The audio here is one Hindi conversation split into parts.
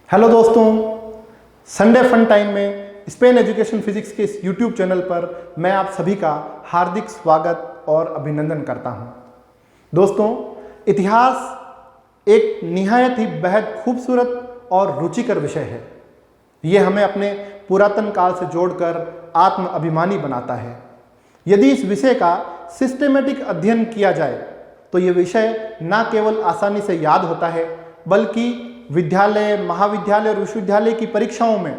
हेलो दोस्तों, संडे फन टाइम में स्पेन एजुकेशन फिजिक्स के इस यूट्यूब चैनल पर मैं आप सभी का हार्दिक स्वागत और अभिनंदन करता हूं। दोस्तों, इतिहास एक निहायत ही बेहद खूबसूरत और रुचिकर विषय है। ये हमें अपने पुरातन काल से जोड़कर आत्म अभिमानी बनाता है। यदि इस विषय का सिस्टेमेटिक अध्ययन किया जाए तो ये विषय न केवल आसानी से याद होता है बल्कि विद्यालय, महाविद्यालय और विश्वविद्यालय की परीक्षाओं में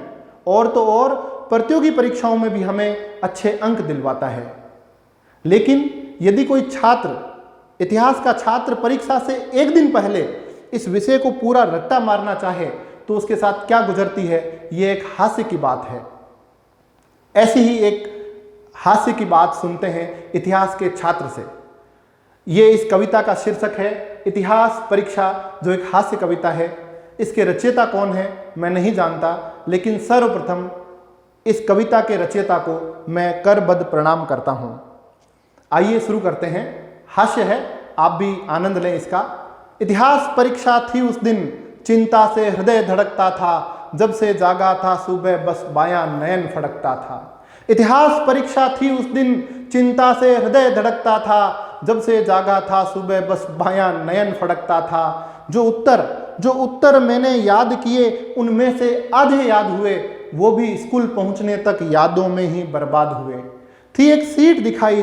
और तो और प्रतियोगी परीक्षाओं में भी हमें अच्छे अंक दिलवाता है। लेकिन यदि कोई छात्र, इतिहास का छात्र, परीक्षा से एक दिन पहले इस विषय को पूरा रट्टा मारना चाहे तो उसके साथ क्या गुजरती है, ये एक हास्य की बात है। ऐसी ही एक हास्य की बात सुनते हैं इतिहास के छात्र से। ये इस कविता का शीर्षक है इतिहास परीक्षा, जो एक हास्य कविता है। इसके रचयिता कौन है मैं नहीं जानता, लेकिन सर्वप्रथम इस कविता के रचयिता को मैं करबद्ध प्रणाम करता हूं। आइए शुरू करते हैं। हास्य है, आप भी आनंद लें इसका। इतिहास परीक्षा थी उस दिन, चिंता से हृदय धड़कता था, जब से जागा था सुबह बस बायां नयन फड़कता था। इतिहास परीक्षा थी उस दिन, चिंता से हृदय धड़कता था, जब से जागा था सुबह बस बायां नयन फड़कता था। जो उत्तर मैंने याद किए उनमें से आधे याद हुए, वो भी स्कूल पहुंचने तक यादों में ही बर्बाद हुए। थी एक सीट दिखाई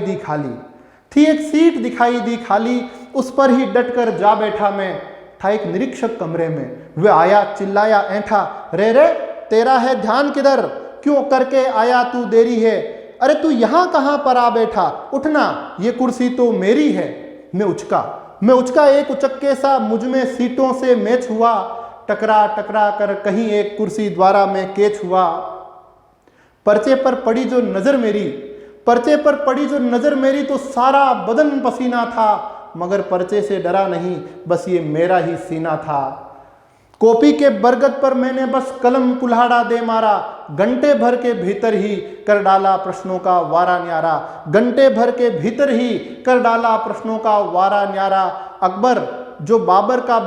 दी खाली, उस पर ही डटकर जा बैठा मैं। था एक निरीक्षक कमरे में, वह आया चिल्लाया ऐंठा, रे तेरा है ध्यान किधर, क्यों करके आया तू देरी है। अरे तू यहाँ कहाँ पर आ बैठा, उठना ये कुर्सी तो मेरी है। मैं उचका एक उचक्के सा, मुझ में सीटों से मैच हुआ, टकरा कर कहीं एक कुर्सी द्वारा मैं कैच हुआ। पर्चे पर पड़ी जो नजर मेरी तो सारा बदन पसीना था, मगर पर्चे से डरा नहीं, बस ये मेरा ही सीना था। कॉपी के बरगद पर मैंने बस कलम कुल्हाड़ा दे मारा, घंटे भर के भीतर ही कर डाला प्रश्नों का वारा न्यारा। अकबर जो बाबर का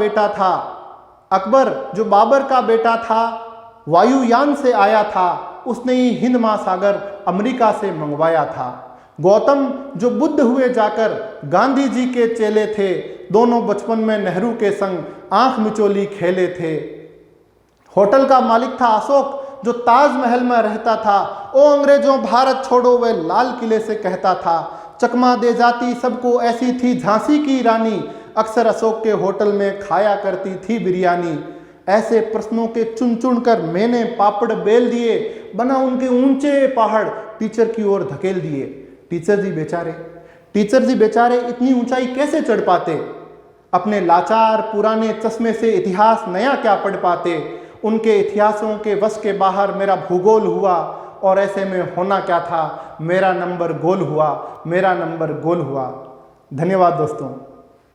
बेटा था, वायुयान से आया था, उसने ही हिंद महासागर अमेरिका से मंगवाया था। गौतम जो बुद्ध हुए जाकर गांधी जी के चेले थे, दोनों बचपन में नेहरू के संग आंख मिचोली खेले थे। होटल का मालिक था अशोक, जो ताजमहल में रहता था, ओ अंग्रेजों भारत छोड़ो वह लाल किले से कहता था। चकमा दे जाती सबको ऐसी थी झांसी की रानी, अक्सर अशोक के होटल में खाया करती थी बिरयानी। ऐसे प्रश्नों के चुन चुन कर मैंने पापड़ बेल दिए, बना उनके ऊंचे पहाड़ टीचर की ओर धकेल दिए। टीचर जी बेचारे इतनी ऊंचाई कैसे चढ़ पाते, अपने लाचार पुराने चश्मे से इतिहास नया क्या पढ़ पाते। उनके इतिहासों के वश के बाहर मेरा भूगोल हुआ, और ऐसे में होना क्या था, मेरा नंबर गोल हुआ। धन्यवाद दोस्तों।